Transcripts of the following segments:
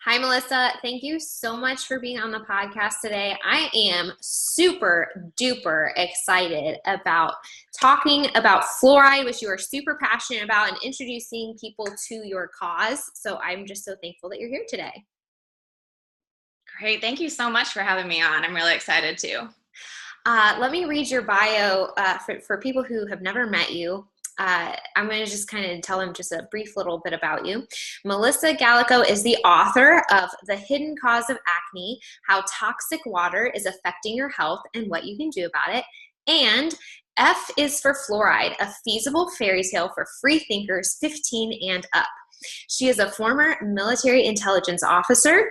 Hi, Melissa. Thank you so much for being on the podcast today. I am super duper excited about talking about fluoride, which you are super passionate about, and introducing people to your cause. So I'm just so thankful that you're here today. Great. Thank you so much for having me on. I'm really excited too. Let me read your bio for people who have never met you. I'm going to just kind of tell them just a brief little bit about you. Melissa Gallico is the author of The Hidden Cause of Acne, How Toxic Water is Affecting Your Health and What You Can Do About It. And F is for Fluoride, a feasible fairy tale for free thinkers 15 and up. She is a former military intelligence officer,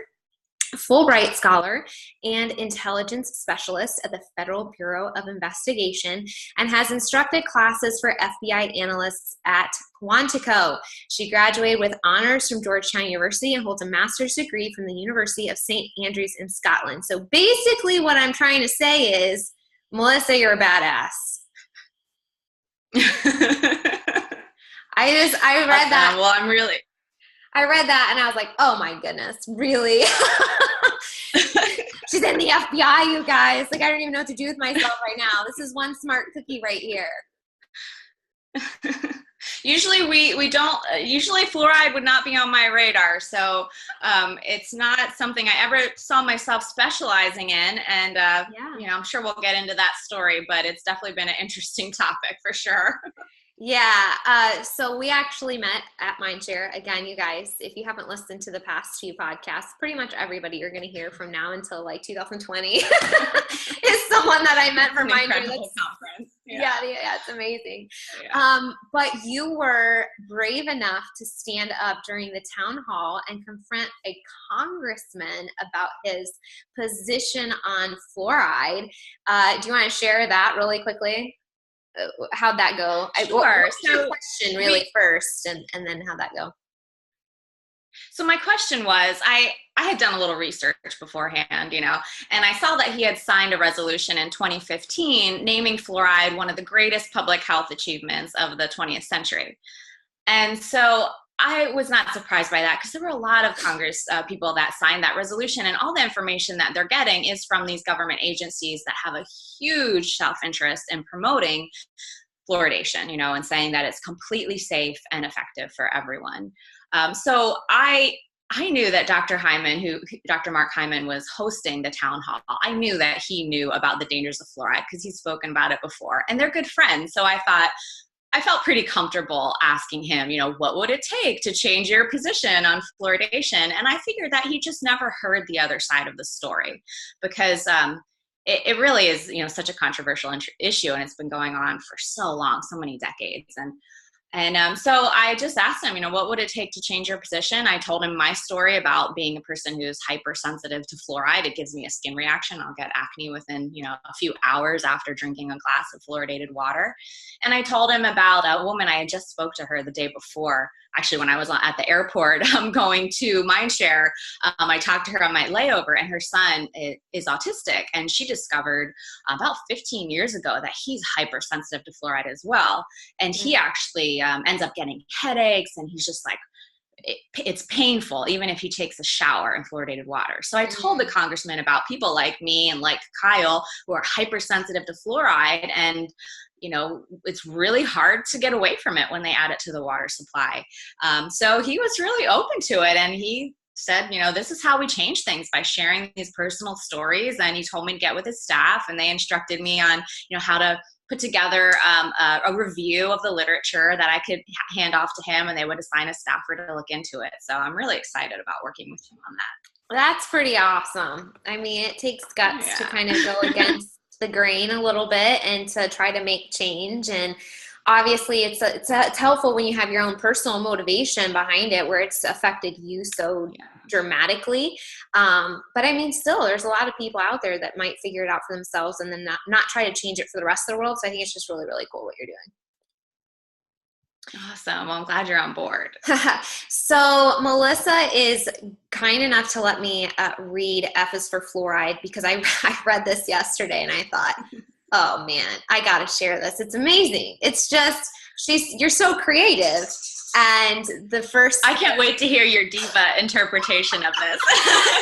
Fulbright scholar, and intelligence specialist at the Federal Bureau of Investigation, and has instructed classes for FBI analysts at Quantico. She graduated with honors from Georgetown University and holds a master's degree from the University of St. Andrews in Scotland. So basically what I'm trying to say is, Melissa, you're a badass. I read that. Well, I read that and I was like, oh my goodness, really? She's in the FBI, you guys. Like, I don't even know what to do with myself right now. This is one smart cookie right here. Usually usually fluoride would not be on my radar. So it's not something I ever saw myself specializing in. And, I'm sure we'll get into that story, but it's definitely been an interesting topic for sure. Yeah, so we actually met at Mindshare. Again, you guys, if you haven't listened to the past few podcasts, pretty much everybody you're going to hear from now until like 2020 is someone that I met from Mindshare. Conference. Yeah, it's amazing. Yeah. But you were brave enough to stand up during the town hall and confront a congressman about his position on fluoride. Do you want to share that really quickly? How'd that go? Sure. So question really first, and then how'd that go? So my question was, I had done a little research beforehand, and I saw that he had signed a resolution in 2015 naming fluoride one of the greatest public health achievements of the 20th century. And so I was not surprised by that because there were a lot of Congress people that signed that resolution, and all the information that they're getting is from these government agencies that have a huge self-interest in promoting fluoridation, and saying that it's completely safe and effective for everyone. So I knew that Dr. Mark Hyman was hosting the town hall. I knew that he knew about the dangers of fluoride because he's spoken about it before, and they're good friends. So I felt pretty comfortable asking him, what would it take to change your position on fluoridation? And I figured that he just never heard the other side of the story because it really is, such a controversial issue, and it's been going on for so long, so many decades. And so I just asked him, what would it take to change your position? I told him my story about being a person who's hypersensitive to fluoride. It gives me a skin reaction. I'll get acne within, a few hours after drinking a glass of fluoridated water. And I told him about a woman. I had just spoke to her the day before, actually, when I was at the airport going to Mindshare. I talked to her on my layover, and her son is autistic. And she discovered about 15 years ago that he's hypersensitive to fluoride as well. And he actually ends up getting headaches, and he's just like, it's painful even if he takes a shower in fluoridated water. So I told the congressman about people like me and like Kyle who are hypersensitive to fluoride, and it's really hard to get away from it when they add it to the water supply. So he was really open to it, and he said, this is how we change things, by sharing these personal stories. And he told me to get with his staff, and they instructed me on, how to put together a review of the literature that I could hand off to him, and they would assign a staffer to look into it. So I'm really excited about working with him on that. That's pretty awesome. I mean, it takes guts to kind of go against the grain a little bit and to try to make change. And obviously it's helpful when you have your own personal motivation behind it, where it's affected you so dramatically. But I mean, still, there's a lot of people out there that might figure it out for themselves and then not try to change it for the rest of the world. So I think it's just really, really cool what you're doing. Awesome. Well, I'm glad you're on board. So Melissa is kind enough to let me read F is for Fluoride, because I read this yesterday and I thought, oh man, I got to share this. It's amazing. It's just, you're so creative. And the first... I can't wait to hear your diva interpretation of this,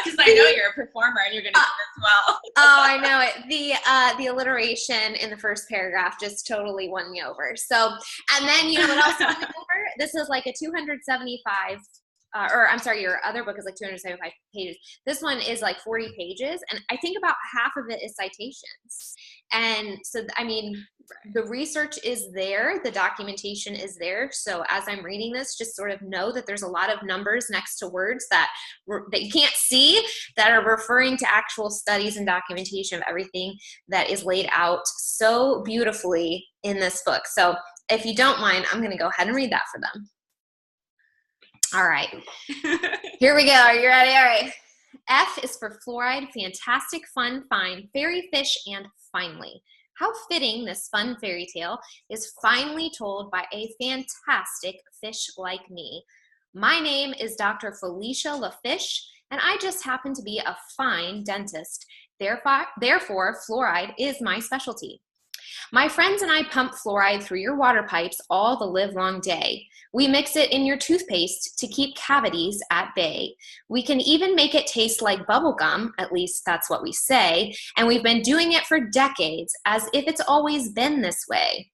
because I know you're a performer and you're going to do this well. Oh, I know it. The alliteration in the first paragraph just totally won me over. So, and then you know what else won me over? This is like a 275, or I'm sorry, your other book is like 275 pages. This one is like 40 pages, and I think about half of it is citations. And so, I mean, the research is there, the documentation is there. So as I'm reading this, just sort of know that there's a lot of numbers next to words that you can't see that are referring to actual studies and documentation of everything that is laid out so beautifully in this book. So if you don't mind, I'm going to go ahead and read that for them. All right. Here we go. Are you ready? All right. F is for fluoride, fantastic, fun, fine, fairy, fish, and finally. How fitting this fun fairy tale is finally told by a fantastic fish like me. My name is Dr. Felicia LaFish, and I just happen to be a fine dentist. Therefore, fluoride is my specialty. My friends and I pump fluoride through your water pipes all the livelong day. We mix it in your toothpaste to keep cavities at bay. We can even make it taste like bubble gum, at least that's what we say, and we've been doing it for decades, as if it's always been this way.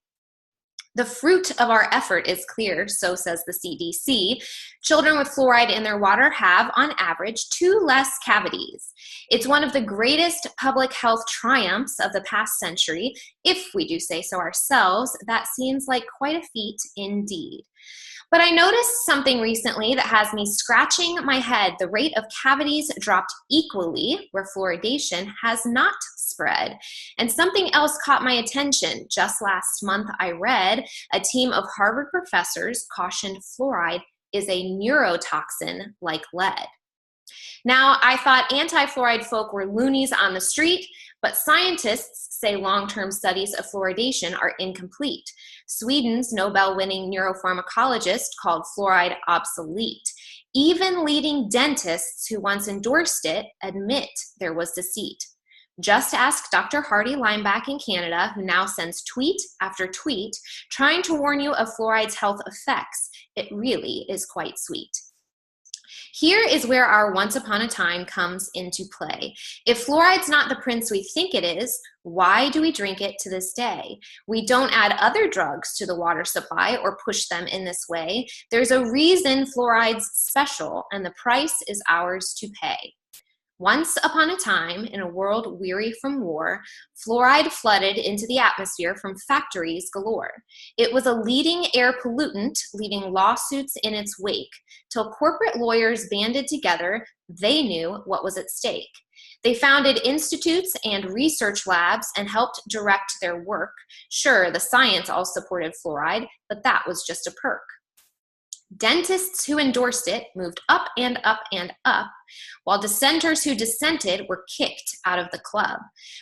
The fruit of our effort is clear, so says the CDC. Children with fluoride in their water have, on average, 2 less cavities. It's one of the greatest public health triumphs of the past century. If we do say so ourselves, that seems like quite a feat indeed. But I noticed something recently that has me scratching my head. The rate of cavities dropped equally where fluoridation has not spread. And something else caught my attention. Just last month, I read a team of Harvard professors cautioned fluoride is a neurotoxin like lead. Now, I thought anti-fluoride folk were loonies on the street, but scientists say long-term studies of fluoridation are incomplete. Sweden's Nobel-winning neuropharmacologist called fluoride obsolete. Even leading dentists who once endorsed it admit there was deceit. Just ask Dr. Hardy Lineback in Canada, who now sends tweet after tweet trying to warn you of fluoride's health effects. It really is quite sweet. Here is where our once upon a time comes into play. If fluoride's not the prince we think it is, why do we drink it to this day? We don't add other drugs to the water supply or push them in this way. There's a reason fluoride's special, and the price is ours to pay. Once upon a time, in a world weary from war, fluoride flooded into the atmosphere from factories galore. It was a leading air pollutant, leaving lawsuits in its wake. Till corporate lawyers banded together, they knew what was at stake. They founded institutes and research labs and helped direct their work. Sure, the science all supported fluoride, but that was just a perk. Dentists who endorsed it moved up and up and up, while dissenters who dissented were kicked out of the club.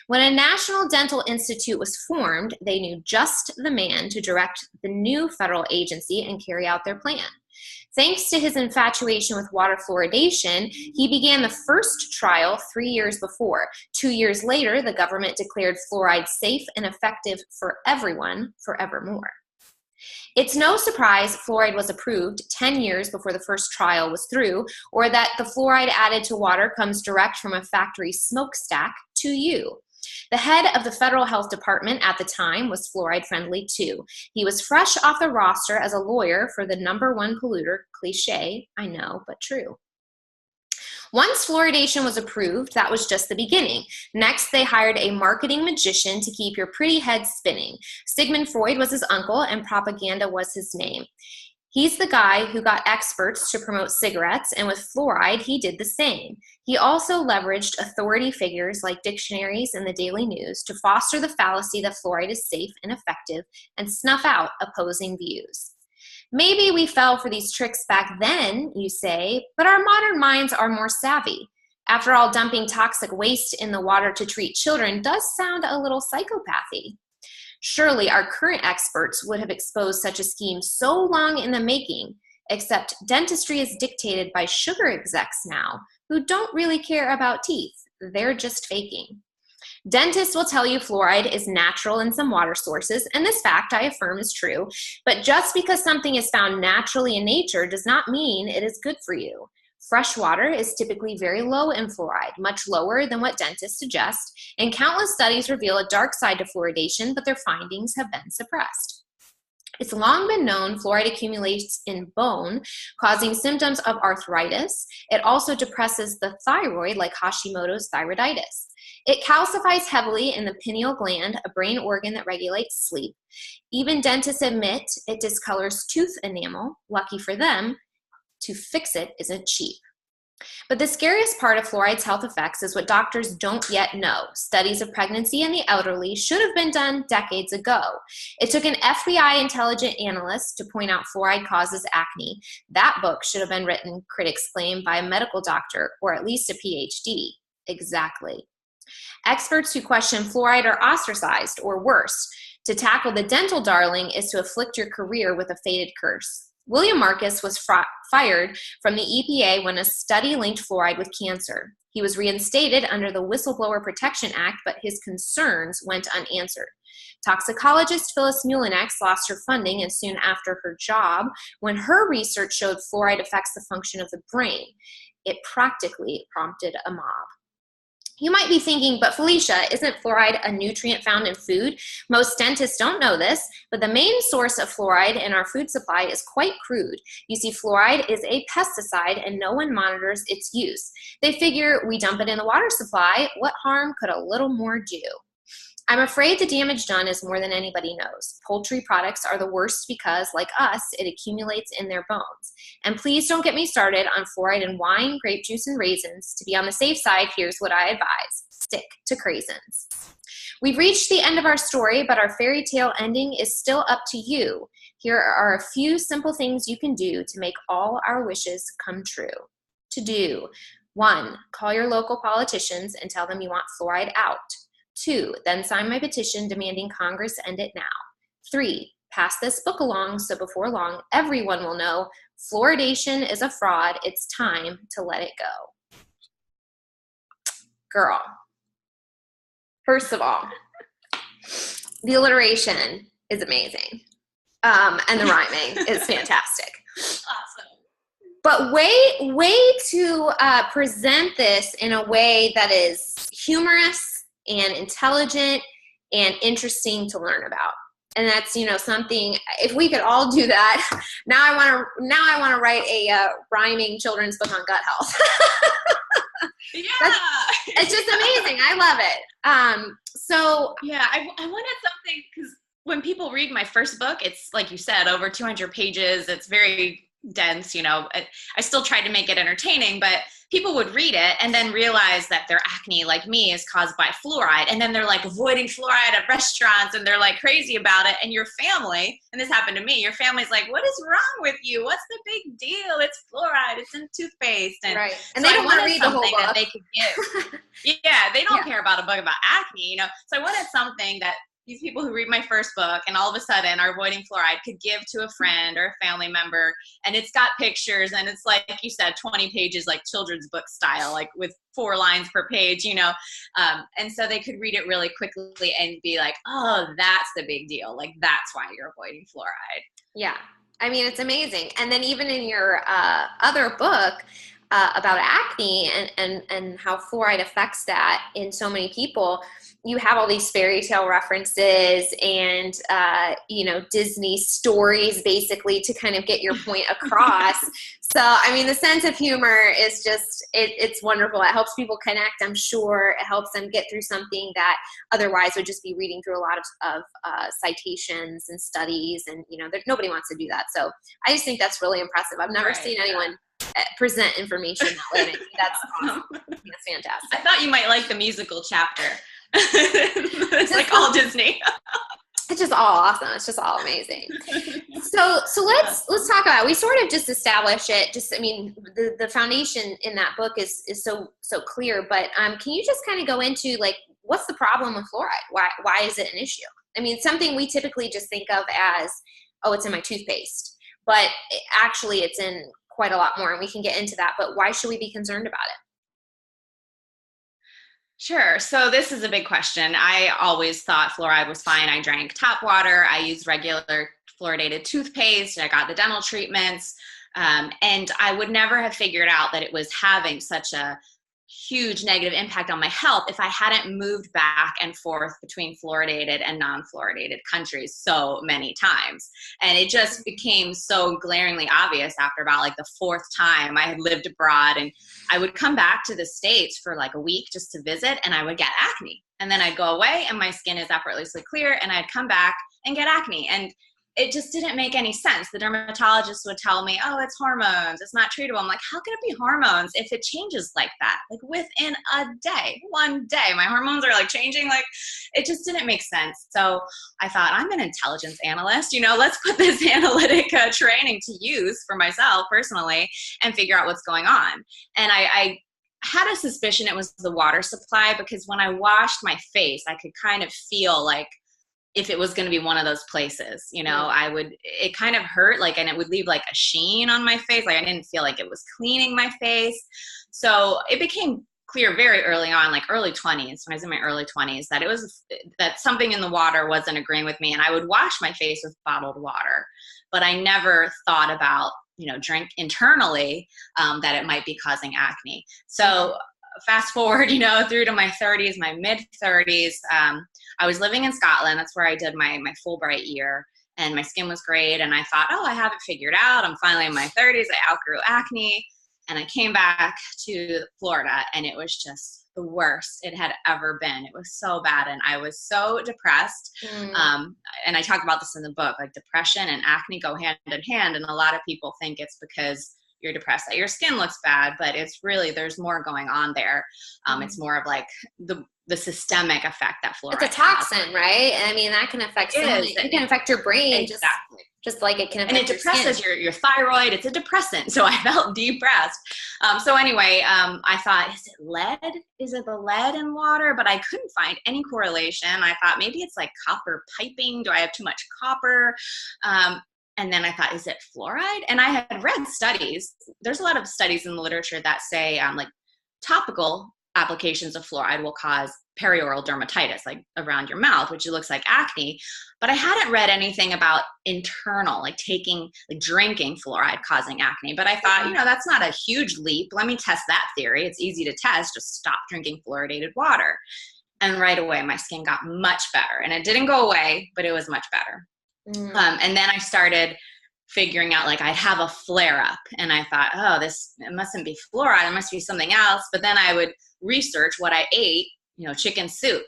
When a National Dental Institute was formed, they knew just the man to direct the new federal agency and carry out their plan. Thanks to his infatuation with water fluoridation, he began the first trial 3 years before. 2 years later, the government declared fluoride safe and effective for everyone forevermore. It's no surprise fluoride was approved 10 years before the first trial was through, or that the fluoride added to water comes direct from a factory smokestack to you. The head of the Federal Health Department at the time was fluoride friendly too. He was fresh off the roster as a lawyer for the #1 polluter, cliche, I know, but true. Once fluoridation was approved, that was just the beginning. Next, they hired a marketing magician to keep your pretty head spinning. Sigmund Freud was his uncle, and propaganda was his name. He's the guy who got experts to promote cigarettes, and with fluoride, he did the same. He also leveraged authority figures like dictionaries and the Daily News to foster the fallacy that fluoride is safe and effective and snuff out opposing views. Maybe we fell for these tricks back then, you say, but our modern minds are more savvy. After all, dumping toxic waste in the water to treat children does sound a little psychopathy. Surely our current experts would have exposed such a scheme so long in the making, except dentistry is dictated by sugar execs now, who don't really care about teeth. They're just faking. Dentists will tell you fluoride is natural in some water sources, and this fact I affirm is true. But just because something is found naturally in nature does not mean it is good for you. Fresh water is typically very low in fluoride, much lower than what dentists suggest, and countless studies reveal a dark side to fluoridation, but their findings have been suppressed. It's long been known fluoride accumulates in bone, causing symptoms of arthritis. It also depresses the thyroid, like Hashimoto's thyroiditis. It calcifies heavily in the pineal gland, a brain organ that regulates sleep. Even dentists admit it discolors tooth enamel. Lucky for them, to fix it isn't cheap. But the scariest part of fluoride's health effects is what doctors don't yet know. Studies of pregnancy in the elderly should have been done decades ago. It took an FBI intelligent analyst to point out fluoride causes acne. That book should have been written, critics claim, by a medical doctor or at least a PhD. Exactly. Experts who question fluoride are ostracized, or worse. To tackle the dental darling is to afflict your career with a fated curse. William Marcus was fired from the EPA when a study linked fluoride with cancer. He was reinstated under the Whistleblower Protection Act, but his concerns went unanswered. Toxicologist Phyllis Mulinex lost her funding and soon after her job when her research showed fluoride affects the function of the brain. It practically prompted a mob. You might be thinking, but Felicia, isn't fluoride a nutrient found in food? Most dentists don't know this, but the main source of fluoride in our food supply is quite crude. You see, fluoride is a pesticide and no one monitors its use. They figure we dump it in the water supply. What harm could a little more do? I'm afraid the damage done is more than anybody knows. Poultry products are the worst because, like us, it accumulates in their bones. And please don't get me started on fluoride in wine, grape juice, and raisins. To be on the safe side, here's what I advise. Stick to craisins. We've reached the end of our story, but our fairy tale ending is still up to you. Here are a few simple things you can do to make all our wishes come true. To do: 1, call your local politicians and tell them you want fluoride out. 2, then sign my petition demanding Congress end it now. 3, pass this book along so before long everyone will know fluoridation is a fraud. It's time to let it go. Girl, first of all, the alliteration is amazing. And the rhyming is fantastic. Awesome. But way to present this in a way that is humorous and intelligent and interesting to learn about. And that's, something, if we could all do that, now I want to write a rhyming children's book on gut health. Yeah. It's just amazing. I love it. So yeah, I wanted something, because when people read my first book, it's like you said, over 200 pages. It's very dense, I still tried to make it entertaining, but people would read it and then realize that their acne, like me, is caused by fluoride. And then they're like avoiding fluoride at restaurants and they're like crazy about it. And your family, and this happened to me, your family's like, what is wrong with you? What's the big deal? It's fluoride. It's in toothpaste. And, right. And so they don't want to read the whole book. That they could give. Yeah, they don't care about a book about acne, So I wanted something that these people who read my first book and all of a sudden are avoiding fluoride could give to a friend or a family member. And it's got pictures and it's like you said, 20 pages, like children's book style, like with 4 lines per page, and so they could read it really quickly and be like, oh, that's the big deal. Like, that's why you're avoiding fluoride. Yeah. I mean, it's amazing. And then even in your other book about acne and how fluoride affects that in so many people, you have all these fairy tale references and, Disney stories basically to kind of get your point across. So, I mean, the sense of humor is just, it's wonderful. It helps people connect, I'm sure. It helps them get through something that otherwise would just be reading through a lot of citations and studies. And, nobody wants to do that. So I just think that's really impressive. I've never seen anyone present information that way. That's awesome. That's fantastic. I thought you might like the musical chapter. It's like all Disney. It's just all awesome. It's just all amazing. So let's talk about it. We sort of just establish it. The foundation in that book is so clear. But can you just kind of go into like what's the problem with fluoride? Why is it an issue? I mean, something we typically just think of as, oh, it's in my toothpaste, but actually it's in quite a lot more, and we can get into that. But why should we be concerned about it? Sure. So this is a big question. I always thought fluoride was fine. I drank tap water. I used regular fluoridated toothpaste. I got the dental treatments. And I would never have figured out that it was having such a huge negative impact on my health if I hadn't moved back and forth between fluoridated and non-fluoridated countries so many times. And it just became so glaringly obvious after about like the fourth time I had lived abroad, and I would come back to the States for like a week just to visit, and I would get acne. And then I'd go away and my skin is effortlessly clear, and I'd come back and get acne. And it just didn't make any sense. The dermatologist would tell me, oh, it's hormones, it's not treatable. I'm like, how could it be hormones if it changes like that? Like within a day, one day, my hormones are like changing. Like it just didn't make sense. So I thought, I'm an intelligence analyst, let's put this analytic training to use for myself personally and figure out what's going on. And I had a suspicion it was the water supply, because when I washed my face, I could kind of feel like if it was going to be one of those places, it kind of hurt, like, and it would leave like a sheen on my face. Like I didn't feel like it was cleaning my face. So it became clear very early on, like early 20s, when I was in my early 20s, that something in the water wasn't agreeing with me. And I would wash my face with bottled water, but I never thought about, drink internally, that it might be causing acne. So fast forward, through to my 30s, my mid 30s, I was living in Scotland. That's where I did my Fulbright year, and my skin was great. And I thought, oh, I have it figured out. I'm finally in my 30s. I outgrew acne. And I came back to Florida, and it was just the worst it had ever been. It was so bad. And I was so depressed. And I talk about this in the book, like depression and acne go hand in hand. And a lot of people think it's because you're depressed that your skin looks bad, but it's really, there's more going on there. It's more of like the systemic effect that fluoride It's a toxin, right? I mean, that can affect it can affect your brain. Exactly. Just like it can affect and it depresses your thyroid. It's a depressant. So I felt depressed. So anyway, I thought, is it lead? Is it the lead in water? But I couldn't find any correlation. I thought maybe it's like copper piping. Do I have too much copper? And then I thought, is it fluoride? And I had read studies. There's a lot of studies in the literature that say like topical applications of fluoride will cause perioral dermatitis, like around your mouth, which looks like acne. But I hadn't read anything about internal, like drinking fluoride causing acne. But I thought, that's not a huge leap. Let me test that theory. It's easy to test. Just stop drinking fluoridated water. And right away, my skin got much better. And it didn't go away, but it was much better. And then I started figuring out, like, I'd have a flare up, and I thought, oh, it mustn't be fluoride. It must be something else. But then I would research what I ate, chicken soup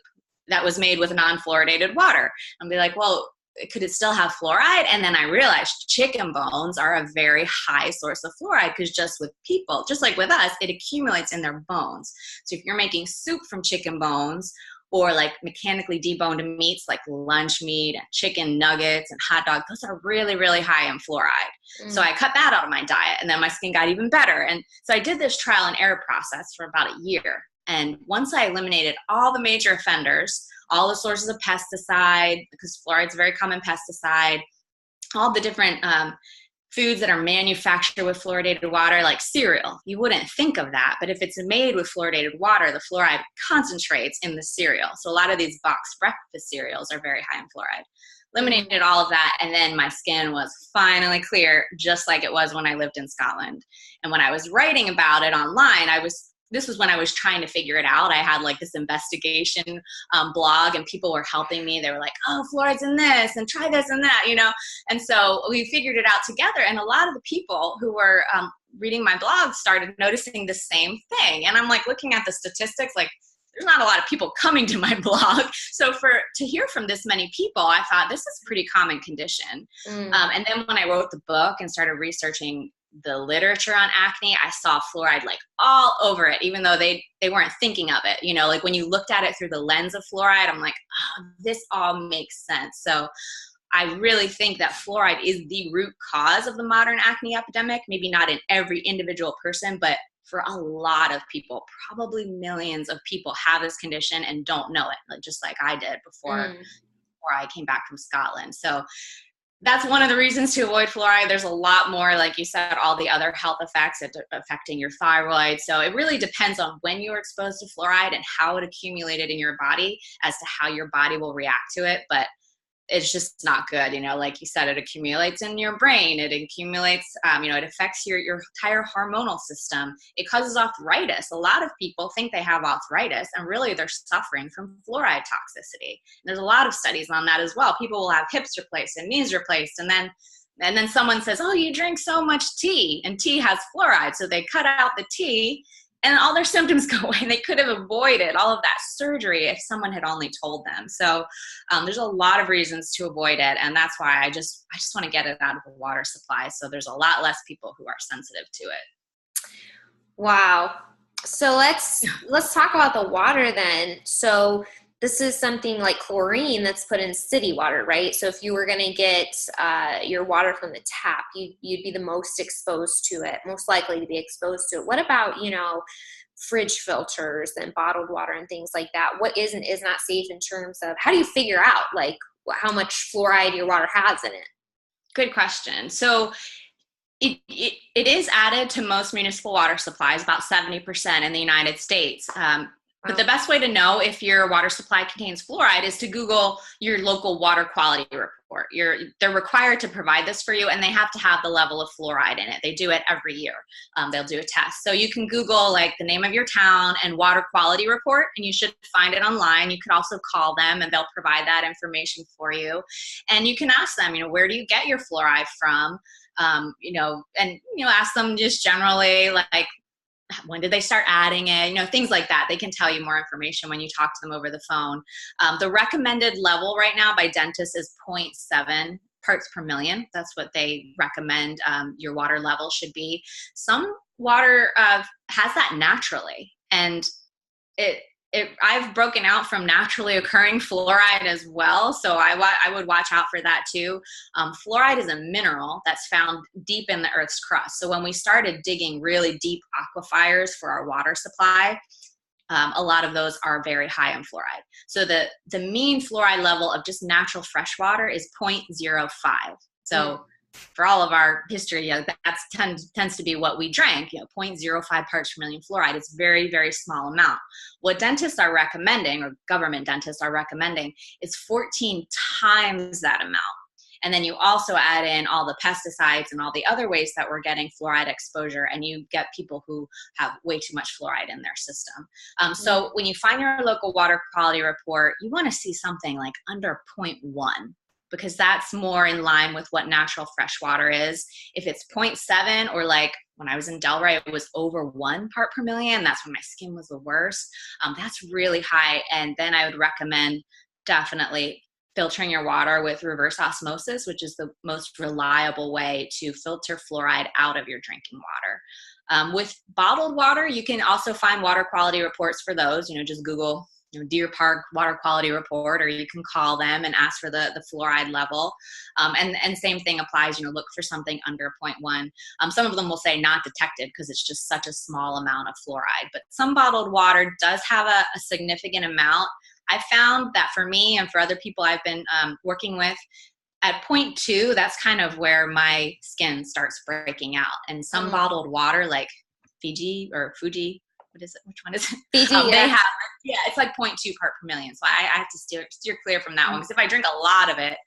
that was made with non-fluoridated water, and be like, well, could it still have fluoride? And then I realized chicken bones are a very high source of fluoride, because just with people, just like with us, it accumulates in their bones. So if you're making soup from chicken bones, or like mechanically deboned meats like lunch meat and chicken nuggets and hot dog, those are really, really high in fluoride. So I cut that out of my diet, and then my skin got even better. And so I did this trial and error process for about a year. And once I eliminated all the major offenders, all the sources of pesticide, because fluoride is a very common pesticide, all the different foods that are manufactured with fluoridated water, like cereal. You wouldn't think of that, but if it's made with fluoridated water, the fluoride concentrates in the cereal. So a lot of these boxed breakfast cereals are very high in fluoride. Eliminated all of that, and then my skin was finally clear, just like it was when I lived in Scotland. And when I was writing about it online, this was when I was trying to figure it out. I had like this investigation blog, and people were helping me. They were like, oh, fluoride's in this, and try this and that, And so we figured it out together. And a lot of the people who were reading my blog started noticing the same thing. And I'm like looking at the statistics, like there's not a lot of people coming to my blog. So to hear from this many people, I thought this is a pretty common condition. And then when I wrote the book and started researching the literature on acne, I saw fluoride like all over it, even though they weren't thinking of it. Like when you looked at it through the lens of fluoride, I'm like, oh, this all makes sense. So I really think that fluoride is the root cause of the modern acne epidemic. Maybe not in every individual person, but for a lot of people, probably millions of people have this condition and don't know it, just like I did before I came back from Scotland. So that's one of the reasons to avoid fluoride. There's a lot more, like you said, all the other health effects affecting your thyroid. So it really depends on when you were exposed to fluoride and how it accumulated in your body as to how your body will react to it. But it's just not good. Like you said, it accumulates in your brain. It accumulates, it affects your entire hormonal system. It causes arthritis. A lot of people think they have arthritis, and really they're suffering from fluoride toxicity. And there's a lot of studies on that as well. People will have hips replaced and knees replaced, and then someone says, oh, you drink so much tea, and tea has fluoride. So they cut out the tea, and all their symptoms go away. They could have avoided all of that surgery if someone had only told them. So there's a lot of reasons to avoid it. And that's why I just want to get it out of the water supply. So there's a lot less people who are sensitive to it. Wow. So let's talk about the water then. So this is something like chlorine that's put in city water, right? So if you were going to get your water from the tap, you'd be the most exposed to it, most likely to be exposed to it. What about, fridge filters and bottled water and things like that? What is and is not safe in terms of, how do you figure out like how much fluoride your water has in it? Good question. So it is added to most municipal water supplies, about 70% in the United States. But the best way to know if your water supply contains fluoride is to Google your local water quality report. They're required to provide this for you, and they have to have the level of fluoride in it. They do it every year. They'll do a test. So you can Google like the name of your town and water quality report, and you should find it online. You can also call them, and they'll provide that information for you. And you can ask them, where do you get your fluoride from? Ask them just generally like, when did they start adding it? Things like that. They can tell you more information when you talk to them over the phone. The recommended level right now by dentists is 0.7 parts per million. That's what they recommend your water level should be. Some water has that naturally, and I've broken out from naturally occurring fluoride as well, so I would watch out for that too. Fluoride is a mineral that's found deep in the Earth's crust. So when we started digging really deep aquifers for our water supply, a lot of those are very high in fluoride. So the mean fluoride level of just natural fresh water is 0.05. So for all of our history, that tends to be what we drank, 0.05 parts per million fluoride. It's very, very small amount. What dentists are recommending, or government dentists are recommending, is 14 times that amount. And then you also add in all the pesticides and all the other ways that we're getting fluoride exposure, and you get people who have way too much fluoride in their system. So when you find your local water quality report, you want to see something like under 0.1. because that's more in line with what natural fresh water is. If it's 0.7, or like when I was in Delray, it was over 1 part per million. That's when my skin was the worst. That's really high. And then I would recommend definitely filtering your water with reverse osmosis, which is the most reliable way to filter fluoride out of your drinking water. With bottled water, you can also find water quality reports for those. Just Google Deer Park water quality report, or you can call them and ask for the fluoride level. And same thing applies, look for something under 0.1. Some of them will say not detected because it's just such a small amount of fluoride, but some bottled water does have a significant amount. I found that for me and for other people I've been working with, at 0.2, that's kind of where my skin starts breaking out. And some bottled water like Fuji, what is it? Which one is it? Fiji, They have, it's like 0.2 part per million. So I have to steer clear from that one, because if I drink a lot of it,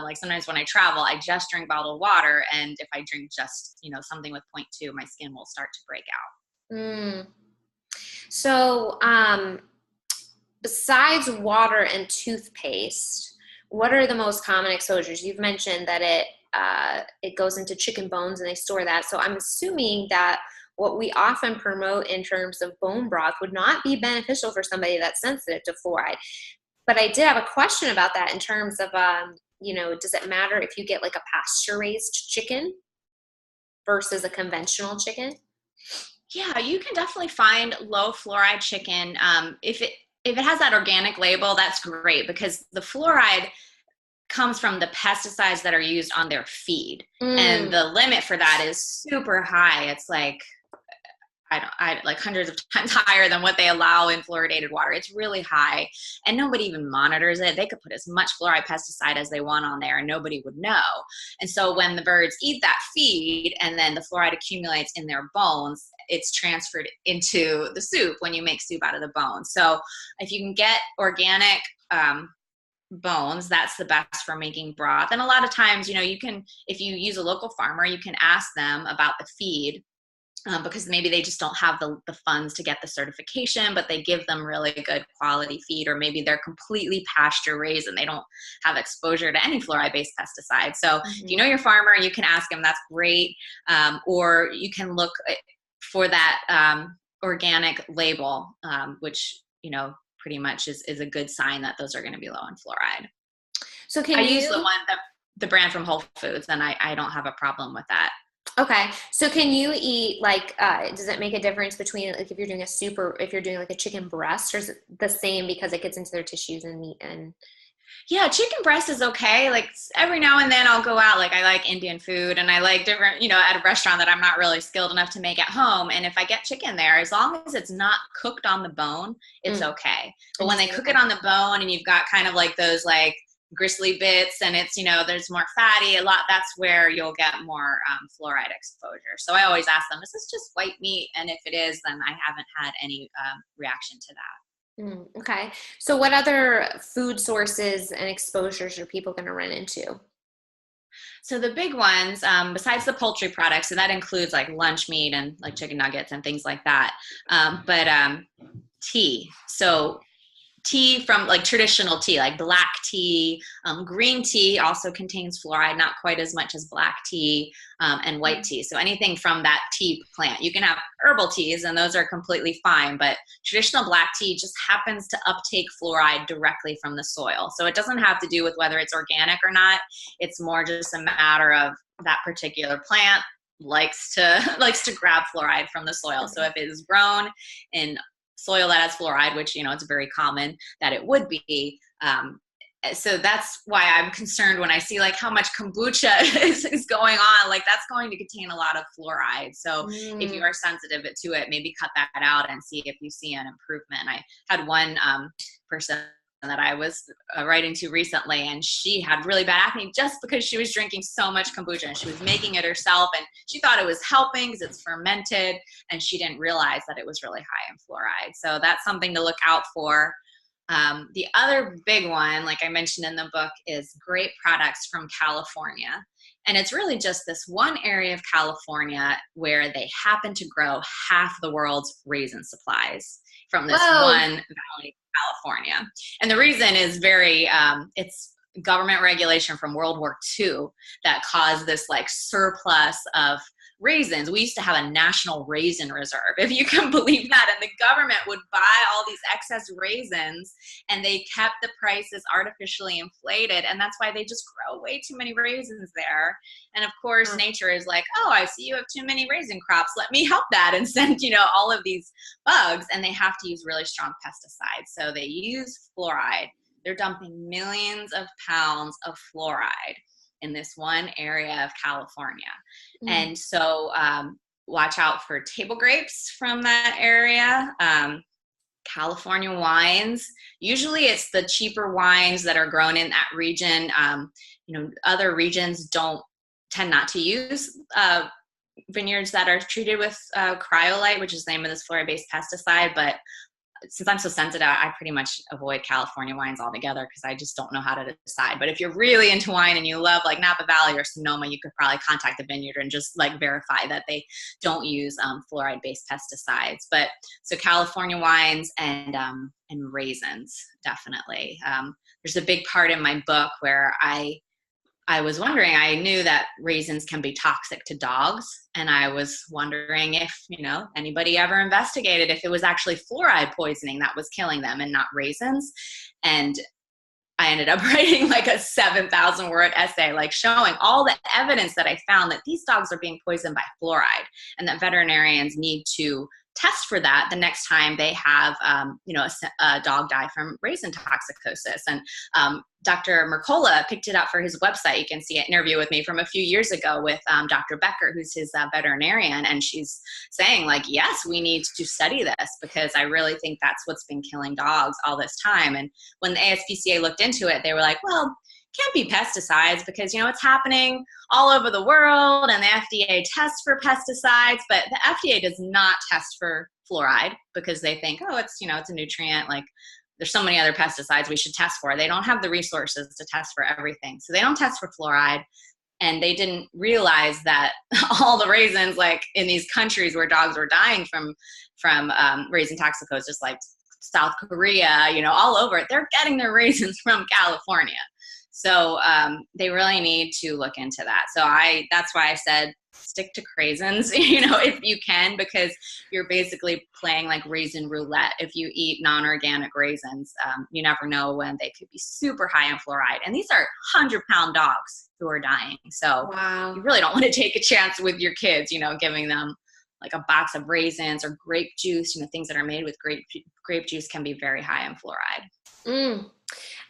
like sometimes when I travel, I just drink bottled water. And if I drink just, something with 0.2, my skin will start to break out. So besides water and toothpaste, what are the most common exposures? You've mentioned that it goes into chicken bones and they store that. So I'm assuming that what we often promote in terms of bone broth would not be beneficial for somebody that's sensitive to fluoride. But I did have a question about that in terms of, does it matter if you get like a pasture-raised chicken versus a conventional chicken? Yeah, you can definitely find low fluoride chicken. If it has that organic label, that's great, because the fluoride comes from the pesticides that are used on their feed. And the limit for that is super high. It's like, like hundreds of times higher than what they allow in fluoridated water. It's really high, and nobody even monitors it. They could put as much fluoride pesticide as they want on there and nobody would know. And so when the birds eat that feed and then the fluoride accumulates in their bones, it's transferred into the soup when you make soup out of the bones. So if you can get organic bones, that's the best for making broth. And a lot of times, you know, you can, if you use a local farmer, you can ask them about the feed. Because maybe they just don't have the funds to get the certification, but they give them really good quality feed, or maybe they're completely pasture raised and they don't have exposure to any fluoride-based pesticide. So if you know your farmer, you can ask them, that's great. Or you can look for that organic label, which, you know, pretty much is a good sign that those are going to be low in fluoride. So I use the brand from Whole Foods, and I don't have a problem with that. Okay. So can you eat, like, does it make a difference between, like, if you're doing a soup or if you're doing like a chicken breast, or is it the same because it gets into their tissues and meat? And yeah, chicken breast is okay. Like every now and then I'll go out, like I like Indian food and I like different, you know, at a restaurant that I'm not really skilled enough to make at home. And if I get chicken there, as long as it's not cooked on the bone, it's okay. But when they cook it on the bone and you've got kind of like those like gristly bits and it's, you know, there's more fatty, that's where you'll get more fluoride exposure. So I always ask them, is this just white meat? And if it is, then I haven't had any reaction to that. Okay. So what other food sources and exposures are people going to run into? So the big ones, besides the poultry products, so that includes like lunch meat and like chicken nuggets and things like that. But tea. So tea from like traditional tea, like black tea, green tea also contains fluoride, not quite as much as black tea, and white tea. So anything from that tea plant. You can have herbal teas and those are completely fine, but traditional black tea just happens to uptake fluoride directly from the soil. So it doesn't have to do with whether it's organic or not. It's more just a matter of that particular plant likes to grab fluoride from the soil. So if it is grown in soil that has fluoride, which, you know, it's very common that it would be. So that's why I'm concerned when I see like how much kombucha is going on. Like that's going to contain a lot of fluoride. So if you are sensitive to it, maybe cut that out and see if you see an improvement. I had one person that I was writing to recently, and she had really bad acne just because she was drinking so much kombucha and she was making it herself and she thought it was helping because it's fermented, and she didn't realize that it was really high in fluoride. So that's something to look out for. The other big one, like I mentioned in the book, is grape products from California. And it's really just this one area of California where they happen to grow half the world's raisin supplies from this one valley of California. And the reason is it's government regulation from World War II that caused this like surplus of raisins. We used to have a national raisin reserve, if you can believe that. And the government would buy all these excess raisins and they kept the prices artificially inflated. And that's why they just grow way too many raisins there. And of course, nature is like, oh, I see you have too many raisin crops. Let me help that and send, you know, all of these bugs. And they have to use really strong pesticides. So they use fluoride. They're dumping millions of pounds of fluoride in this one area of California. And so watch out for table grapes from that area. California wines, usually it's the cheaper wines that are grown in that region. You know, other regions tend not to use vineyards that are treated with cryolite, which is the name of this fluoride-based pesticide. But since I'm so sensitive, I pretty much avoid California wines altogether because I just don't know how to decide. But if you're really into wine and you love like Napa Valley or Sonoma, you could probably contact the vineyard and just like verify that they don't use fluoride-based pesticides. But so California wines and raisins, definitely. There's a big part in my book where I was wondering, I knew that raisins can be toxic to dogs. And I was wondering if, you know, anybody ever investigated if it was actually fluoride poisoning that was killing them and not raisins. And I ended up writing like a 7,000 word essay, like showing all the evidence that I found that these dogs are being poisoned by fluoride and that veterinarians need to test for that the next time they have, a dog die from raisin toxicosis. And Dr. Mercola picked it up for his website. You can see an interview with me from a few years ago with Dr. Becker, who's his veterinarian. And she's saying, like, yes, we need to study this because I really think that's what's been killing dogs all this time. And when the ASPCA looked into it, they were like, well, can't be pesticides because, it's happening all over the world and the FDA tests for pesticides, but the FDA does not test for fluoride because they think, oh, it's a nutrient. Like, there's so many other pesticides we should test for. They don't have the resources to test for everything. So they don't test for fluoride. And they didn't realize that all the raisins, like in these countries where dogs were dying from raisin toxicosis, like South Korea, all over, they're getting their raisins from California. So they really need to look into that. So that's why I said stick to raisins, if you can, because you're basically playing like raisin roulette. If you eat non-organic raisins, you never know when they could be super high in fluoride. And these are 100-pound dogs who are dying. So wow. You really don't want to take a chance with your kids, giving them like a box of raisins or grape juice, things that are made with grape juice can be very high in fluoride.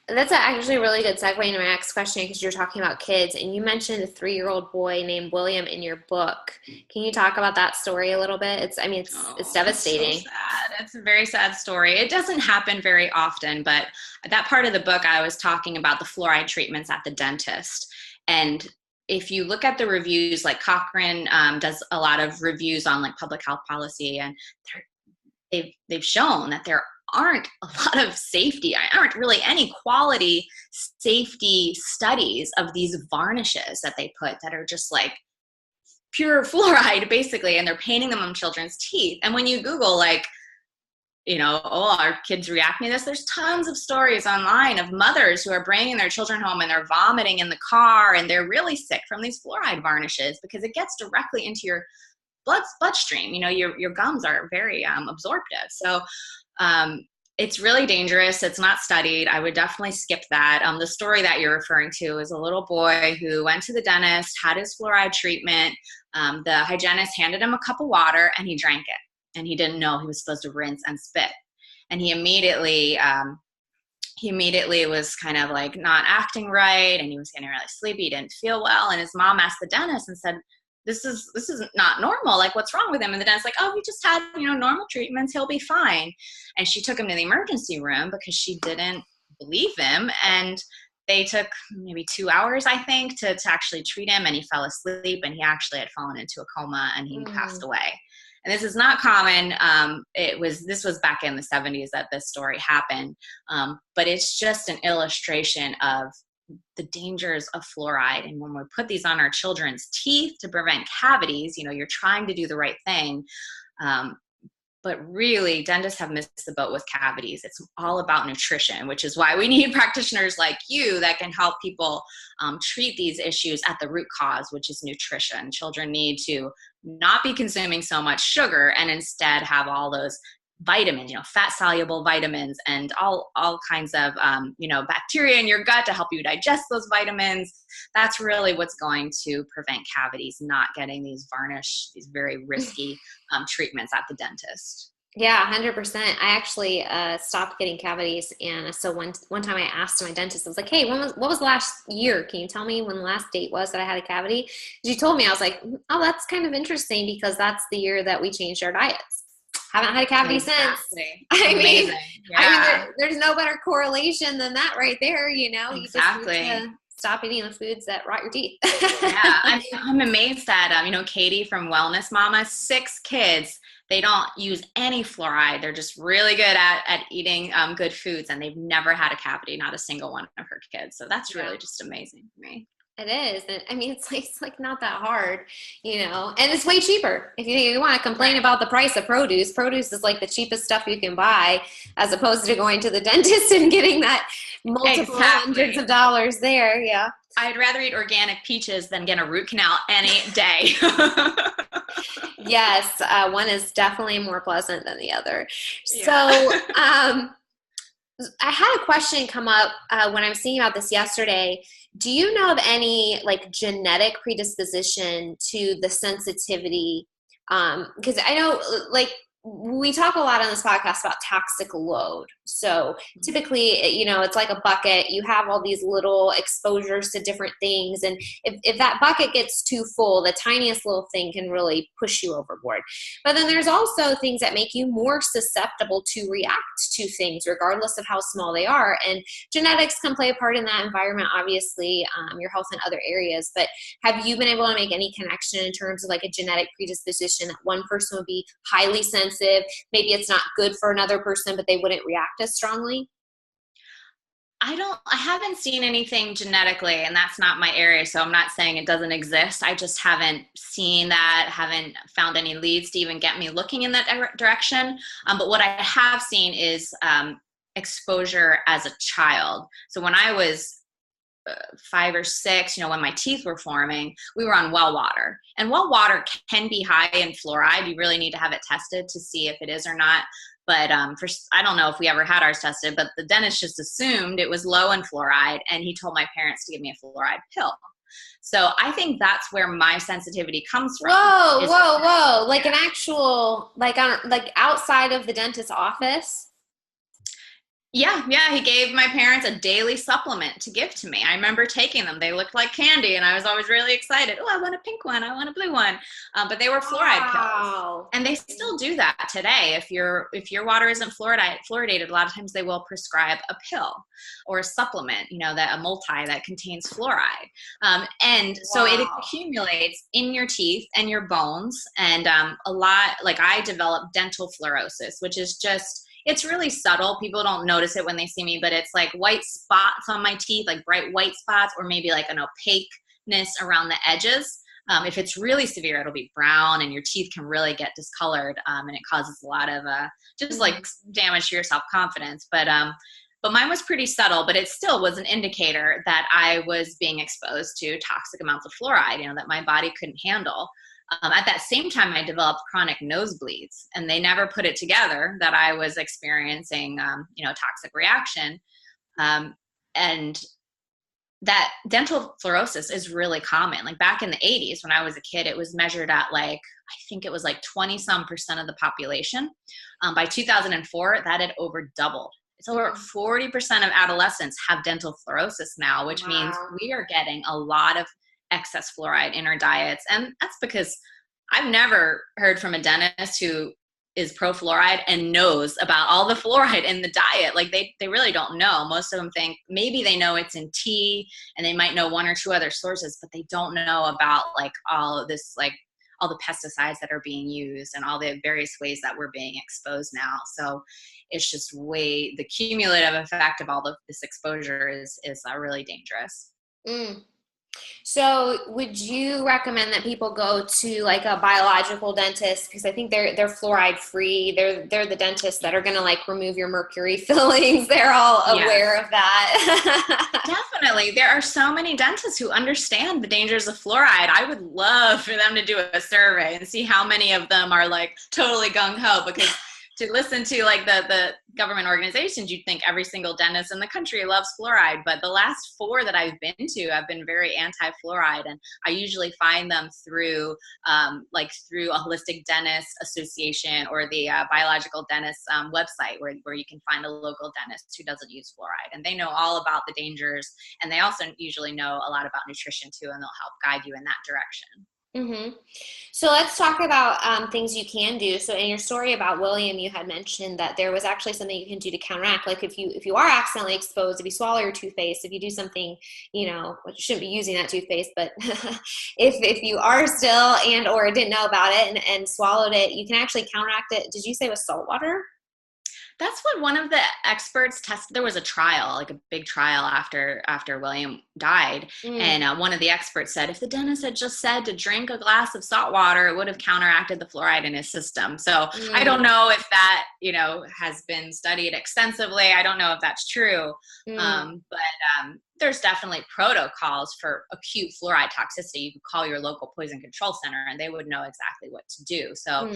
That's actually a really good segue into my next question because you're talking about kids and you mentioned a 3-year-old boy named William in your book. Can you talk about that story a little bit? It's devastating. It's so sad. It's a very sad story. It doesn't happen very often, but that part of the book I was talking about the fluoride treatments at the dentist. And if you look at the reviews, like Cochrane does a lot of reviews on like public health policy, and they've shown that there aren't a lot of safety, aren't really any quality safety studies of these varnishes that they put that are just like pure fluoride basically, and they're painting them on children's teeth. And when you Google like, our kids reacting to this, there's tons of stories online of mothers who are bringing their children home and they're vomiting in the car and they're really sick from these fluoride varnishes because it gets directly into your bloodstream. Your gums are very absorptive. So it's really dangerous. It's not studied. I would definitely skip that. The story that you're referring to is a little boy who went to the dentist, had his fluoride treatment. The hygienist handed him a cup of water and he drank it. And he didn't know he was supposed to rinse and spit. And he immediately was kind of like not acting right. And he was getting really sleepy. He didn't feel well. And his mom asked the dentist and said, this is not normal. Like, what's wrong with him? And the dentist like, oh, he just had, normal treatments. He'll be fine. And she took him to the emergency room because she didn't believe him. And they took maybe 2 hours, I think, to actually treat him. And he fell asleep and he actually had fallen into a coma and he passed away. And this is not common. This was back in the 70s that this story happened. But it's just an illustration of the dangers of fluoride. And when we put these on our children's teeth to prevent cavities, you're trying to do the right thing. But really, dentists have missed the boat with cavities. It's all about nutrition, which is why we need practitioners like you that can help people treat these issues at the root cause, which is nutrition. Children need to not be consuming so much sugar and instead have all those vitamins, fat-soluble vitamins and all kinds of, bacteria in your gut to help you digest those vitamins. That's really what's going to prevent cavities, not getting these very risky treatments at the dentist. Yeah, 100%. I actually stopped getting cavities. And so one time I asked my dentist, I was like, hey, what was last year? Can you tell me when the last date was that I had a cavity? She told me. I was like, oh, that's kind of interesting because that's the year that we changed our diets. Haven't had a cavity since. Amazing. There's no better correlation than that right there. Exactly. You just need to stop eating the foods that rot your teeth. Yeah, I'm amazed that Katie from Wellness Mama, 6 kids. They don't use any fluoride. They're just really good at eating good foods, and they've never had a cavity, not a single one of her kids. So that's really just amazing to me. It is. It's like not that hard, and it's way cheaper. If you want to complain about the price of produce is like the cheapest stuff you can buy as opposed to going to the dentist and getting that multiple hundreds of dollars there. Yeah. I'd rather eat organic peaches than get a root canal any day. Yes. One is definitely more pleasant than the other. Yeah. So, I had a question come up when I was thinking about this yesterday. Do you know of any like genetic predisposition to the sensitivity? Because I know like we talk a lot on this podcast about toxic load. So typically, you know, it's like a bucket. You have all these little exposures to different things. And if that bucket gets too full, the tiniest little thing can really push you overboard. But then there's also things that make you more susceptible to react to things, regardless of how small they are. And genetics can play a part in that environment, obviously, your health in other areas. But have you been able to make any connection in terms of like a genetic predisposition that one person would be highly sensitive? Maybe it's not good for another person, but they wouldn't react as strongly? I haven't seen anything genetically, and that's not my area. So I'm not saying it doesn't exist. I just haven't seen that, haven't found any leads to even get me looking in that direction. But what I have seen is exposure as a child. So when I was 5 or 6, you know, when my teeth were forming, we were on well water. And well water can be high in fluoride. You really need to have it tested to see if it is or not. But I don't know if we ever had ours tested, but the dentist just assumed it was low in fluoride, and he told my parents to give me a fluoride pill. So I think that's where my sensitivity comes from. Whoa. Like an actual, like outside of the dentist's office? Yeah. He gave my parents a daily supplement to give to me. I remember taking them. They looked like candy, and I was always really excited. Oh, I want a pink one. I want a blue one. But they were fluoride pills, and they still do that today. If your water isn't fluoridated, a lot of times they will prescribe a pill or a supplement, you know, that a multi that contains fluoride. So it accumulates in your teeth and your bones, and a lot. Like I developed dental fluorosis, which is just, it's really subtle. People don't notice it when they see me, but it's like white spots on my teeth, like bright white spots, or maybe like an opaqueness around the edges. If it's really severe, it'll be brown, and your teeth can really get discolored, and it causes a lot of just like damage to your self-confidence. But mine was pretty subtle, but it still was an indicator that I was being exposed to toxic amounts of fluoride, you know, that my body couldn't handle. At that same time, I developed chronic nosebleeds, and they never put it together that I was experiencing, toxic reaction. And that dental fluorosis is really common. Like back in the 80s, when I was a kid, it was measured at I think it was like 20% of the population. By 2004, that had over doubled. It's over 40% of adolescents have dental fluorosis now, which means we are getting a lot of excess fluoride in our diets. And that's because I've never heard from a dentist who is pro fluoride and knows about all the fluoride in the diet. Like they really don't know. Most of them think maybe they know it's in tea, and they might know one or two other sources, but they don't know about like all of this, like all the pesticides that are being used and all the various ways that we're being exposed now. So it's just the cumulative effect of all of this exposure is really dangerous. So would you recommend that people go to like a biological dentist? Because I think they're fluoride free. They're the dentists that are going to like remove your mercury fillings. They're all aware of that. Definitely. There are so many dentists who understand the dangers of fluoride. I would love for them to do a survey and see how many of them are like totally gung-ho, because to listen to like the government organizations, you'd think every single dentist in the country loves fluoride. But the last 4 that I've been to have been very anti-fluoride. And I usually find them through through a holistic dentist association or the biological dentist website where you can find a local dentist who doesn't use fluoride. And they know all about the dangers. And they also usually know a lot about nutrition too, and they'll help guide you in that direction. So let's talk about things you can do. So in your story about William, you had mentioned that there was actually something you can do to counteract. Like if you are accidentally exposed, if you swallow your toothpaste, if you do something, you shouldn't be using that toothpaste, but if you are still and or didn't know about it and swallowed it, you can actually counteract it. Did you say with salt water? That's what one of the experts tested. There was a trial, like a big trial after William died. And one of the experts said, if the dentist had just said to drink a glass of salt water, it would have counteracted the fluoride in his system. So I don't know if that, has been studied extensively. I don't know if that's true. But there's definitely protocols for acute fluoride toxicity. You could call your local poison control center and they would know exactly what to do. So,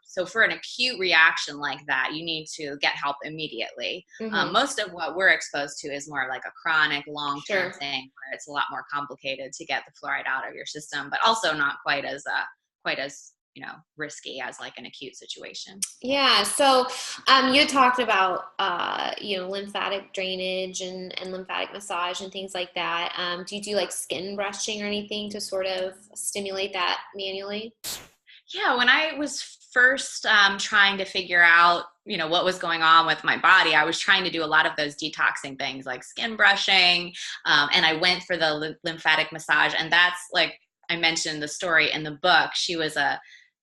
so for an acute reaction like that, you need to get help immediately. Most of what we're exposed to is more like a chronic long-term thing where it's a lot more complicated to get the fluoride out of your system, but also not quite as risky as like an acute situation. Yeah. So you talked about, lymphatic drainage and lymphatic massage and things like that. Do you do like skin brushing or anything to sort of stimulate that manually? Yeah, when I was first trying to figure out, what was going on with my body, I was trying to do a lot of those detoxing things like skin brushing, and I went for the lymphatic massage. And that's like I mentioned the story in the book.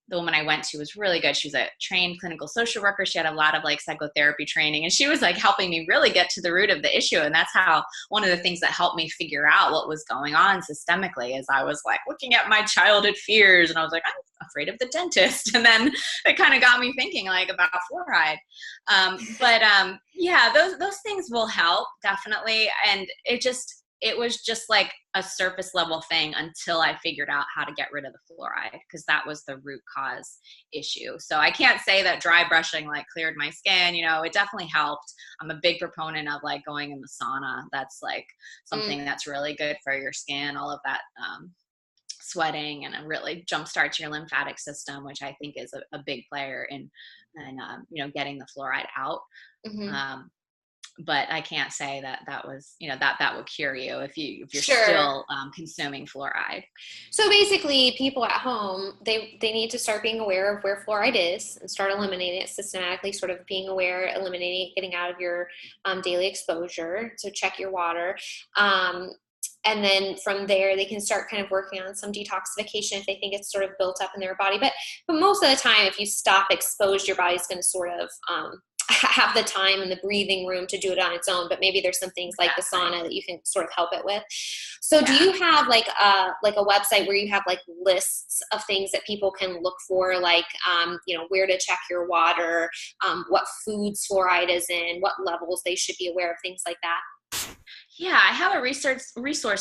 The woman I went to was really good. She was a trained clinical social worker. She had a lot of like psychotherapy training, and she was like helping me really get to the root of the issue. And that's how one of the things that helped me figure out what was going on systemically is I was like looking at my childhood fears, and I was like, I'm afraid of the dentist. And then it kind of got me thinking like about fluoride. Yeah, those things will help definitely. And it was just like a surface level thing until I figured out how to get rid of the fluoride, because that was the root cause issue. So I can't say that dry brushing like cleared my skin. It definitely helped. I'm a big proponent of like going in the sauna. That's like something that's really good for your skin, all of that sweating, and it really jumpstarts your lymphatic system, which I think is a big player in getting the fluoride out. Mm-hmm. But I can't say that was, that will cure you if you're Sure. still consuming fluoride. So basically, people at home, they need to start being aware of where fluoride is and start eliminating it systematically, sort of being aware, eliminating it, getting out of your daily exposure. So check your water. And then from there, they can start kind of working on some detoxification if they think it's sort of built up in their body. But most of the time, if you stop exposed, your body's going to sort of have the time and the breathing room to do it on its own. But maybe there's some things like the sauna that you can sort of help it with. So do you have like a website where you have like lists of things that people can look for, like, where to check your water, what foods fluoride is in, what levels they should be aware of, things like that? Yeah, I have a resource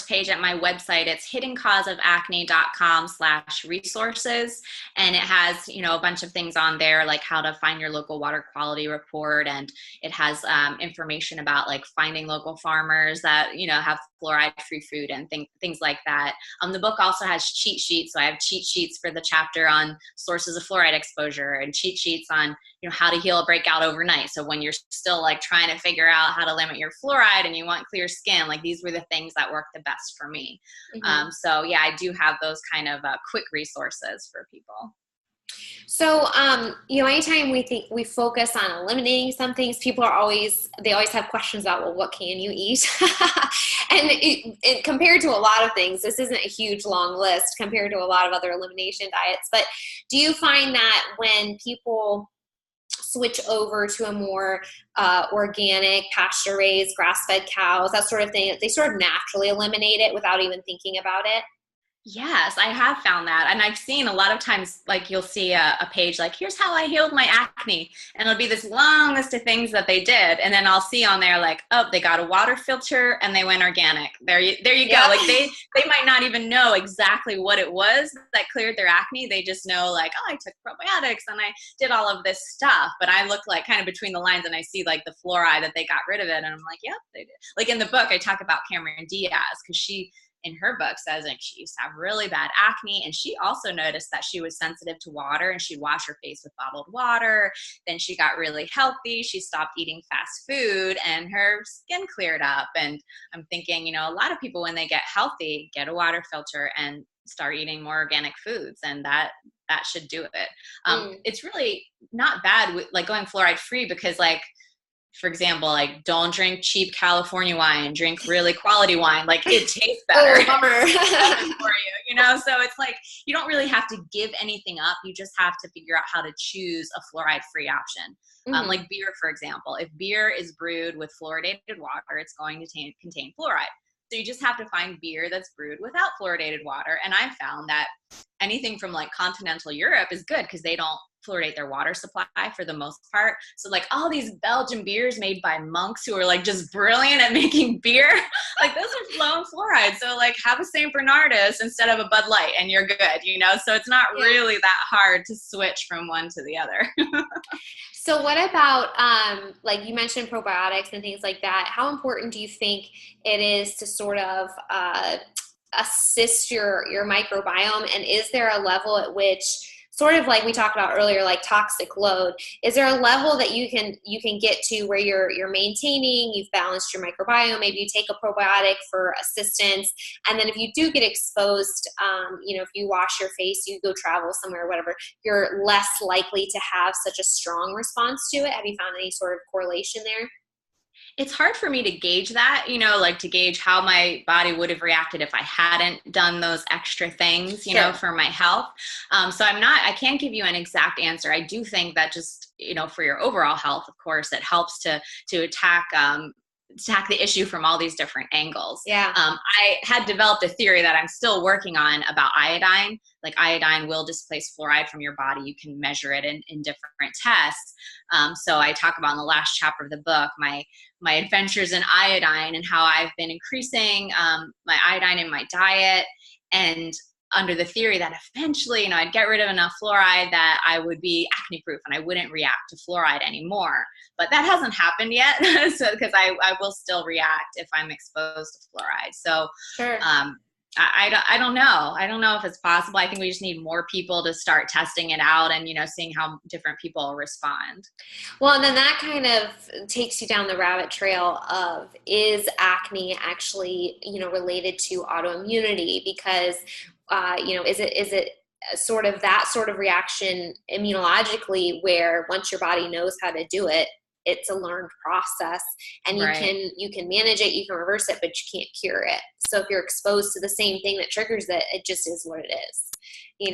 page at my website. It's hiddencauseofacne.com/resources. And it has, a bunch of things on there, like how to find your local water quality report. And it has information about like finding local farmers that, have fluoride-free food and things like that. The book also has cheat sheets. So I have cheat sheets for the chapter on sources of fluoride exposure, and cheat sheets on, how to heal a breakout overnight. So when you're still like trying to figure out how to limit your fluoride and you want clear skin, like these were the things that worked the best for me. Mm-hmm. So yeah, I do have those kind of quick resources for people. So, anytime we focus on eliminating some things, people always have questions about, well, what can you eat? And compared to a lot of things, this isn't a huge long list compared to a lot of other elimination diets. But do you find that when people switch over to a more organic, pasture-raised, grass-fed cows, that sort of thing, they sort of naturally eliminate it without even thinking about it? Yes, I have found that. And I've seen a lot of times, like you'll see a page like, here's how I healed my acne. And it'll be this long list of things that they did. And then I'll see on there like, oh, they got a water filter and they went organic. There you go. Yeah. Like they might not even know exactly what it was that cleared their acne. They just know like, oh, I took probiotics and I did all of this stuff. But I look like kind of between the lines and I see like the fluoride that they got rid of it. And I'm like, yep, they did. Like in the book, I talk about Cameron Diaz, because she, in her book, says like she used to have really bad acne, and she also noticed that she was sensitive to water, and she'd wash her face with bottled water. Then she got really healthy. She stopped eating fast food and her skin cleared up. And I'm thinking, a lot of people when they get healthy get a water filter and start eating more organic foods, and that should do it. It's really not bad with like going fluoride free, because like, for example, like don't drink cheap California wine, drink really quality wine. Like it tastes better. Oh, bummer. For you, So it's like, you don't really have to give anything up. You just have to figure out how to choose a fluoride free option. Mm-hmm. Like beer, for example, if beer is brewed with fluoridated water, it's going to contain fluoride. So you just have to find beer that's brewed without fluoridated water. And I found that anything from like continental Europe is good, because they don't fluoridate their water supply for the most part. So like all these Belgian beers made by monks who are like just brilliant at making beer, like those are low in fluoride. So like have a St. Bernardus instead of a Bud Light and you're good, So it's not really that hard to switch from one to the other. So what about, like you mentioned probiotics and things like that. How important do you think it is to sort of assist your microbiome? And is there a level at which sort of like we talked about earlier, like toxic load. Is there a level that you can get to where you're maintaining, you've balanced your microbiome, maybe you take a probiotic for assistance, and then if you do get exposed, if you wash your face, you go travel somewhere or whatever, you're less likely to have such a strong response to it? Have you found any sort of correlation there? It's hard for me to gauge that, like to gauge how my body would have reacted if I hadn't done those extra things, Sure. for my health. So I can't give you an exact answer. I do think that just, for your overall health, of course, it helps to attack the issue from all these different angles. Yeah. I had developed a theory that I'm still working on about iodine. Like iodine will displace fluoride from your body. You can measure it in different tests. So I talk about in the last chapter of the book, my adventures in iodine and how I've been increasing my iodine in my diet, and under the theory that eventually, I'd get rid of enough fluoride that I would be acne proof and I wouldn't react to fluoride anymore. But that hasn't happened yet. So, because I will still react if I'm exposed to fluoride. So, Sure. I don't know. I don't know if it's possible. I think we just need more people to start testing it out and, seeing how different people respond. Well, and then that kind of takes you down the rabbit trail of, is acne actually, related to autoimmunity? Because, is it sort of that sort of reaction immunologically, where once your body knows how to do it, it's a learned process, and you can manage it, you can reverse it, but you can't cure it. So if you're exposed to the same thing that triggers it, it just is what it is.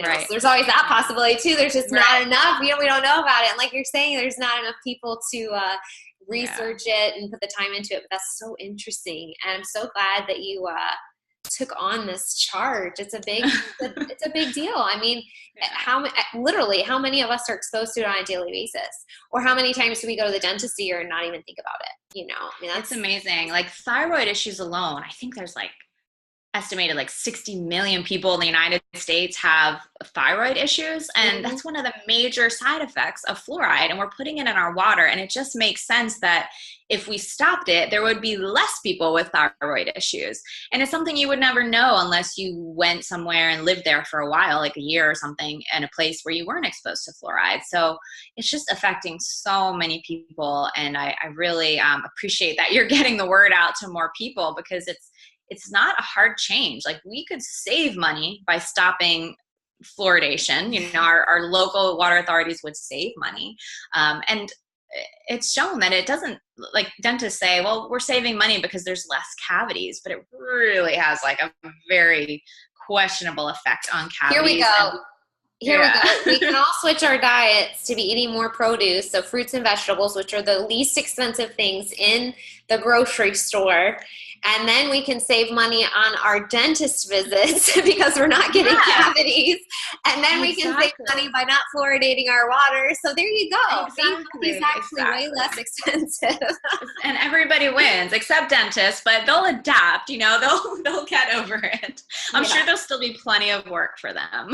Right. So there's always that possibility too. There's just not enough. We don't know about it. And like you're saying, there's not enough people to research it and put the time into it. But that's so interesting, and I'm so glad that you took on this charge. It's a big deal. I mean, how many of us are exposed to it on a daily basis? Or how many times do we go to the dentist a year and not even think about it? I mean, that's amazing. Like thyroid issues alone, I think there's estimated 60 million people in the United States have thyroid issues. And that's one of the major side effects of fluoride. And we're putting it in our water. And it just makes sense that if we stopped it, there would be less people with thyroid issues. And it's something you would never know unless you went somewhere and lived there for a while, like a year or something, in a place where you weren't exposed to fluoride. So it's just affecting so many people. And I really appreciate that you're getting the word out to more people, because it's not a hard change. Like, we could save money by stopping fluoridation. Our local water authorities would save money. And it's shown that it doesn't, like dentists say, well, we're saving money because there's less cavities, but it really has a very questionable effect on cavities. Here we go. We can all switch our diets to be eating more produce, so fruits and vegetables, which are the least expensive things in the grocery store. And then we can save money on our dentist visits because we're not getting cavities. And then we can save money by not fluoridating our water. So there you go. It's actually way less expensive. And everybody wins, except dentists, but they'll adapt, they'll get over it. I'm sure there'll still be plenty of work for them.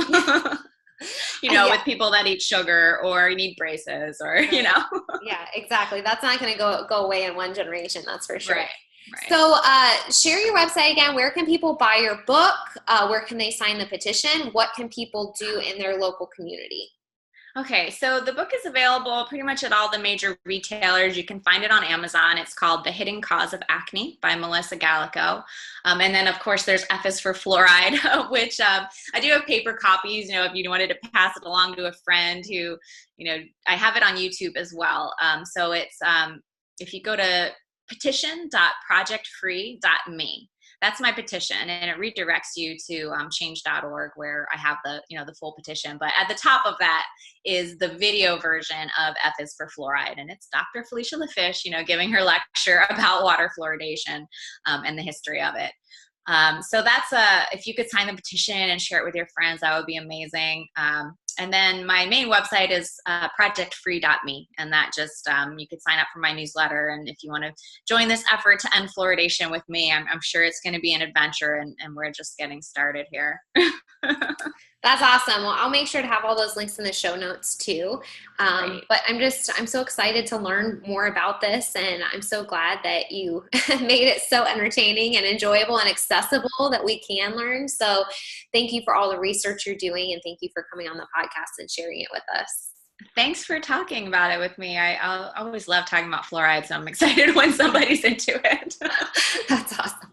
With people that eat sugar or need braces or, Yeah, exactly. That's not going to go away in one generation. That's for sure. Right. So share your website again. Where can people buy your book? Where can they sign the petition? What can people do in their local community? Okay, so the book is available pretty much at all the major retailers. You can find it on Amazon. It's called The Hidden Cause of Acne by Melissa Gallico. And then, of course, there's F is for Fluoride, which I do have paper copies, if you wanted to pass it along to a friend who, I have it on YouTube as well. So it's, if you go to petition.projectfree.me. That's my petition, and it redirects you to change.org, where I have the full petition. But at the top of that is the video version of F is for Fluoride, and it's Dr. Felicia LaFish, giving her lecture about water fluoridation and the history of it. So that's if you could sign the petition and share it with your friends, that would be amazing. And then my main website is projectfree.me, and that just you could sign up for my newsletter. And if you want to join this effort to end fluoridation with me, I'm sure it's going to be an adventure, and we're just getting started here. That's awesome. Well, I'll make sure to have all those links in the show notes too. But I'm so excited to learn more about this, and I'm so glad that you made it so entertaining and enjoyable and accessible that we can learn. So thank you for all the research you're doing, and thank you for coming on the podcast and sharing it with us. Thanks for talking about it with me. I always love talking about fluoride, so I'm excited when somebody's into it. That's awesome.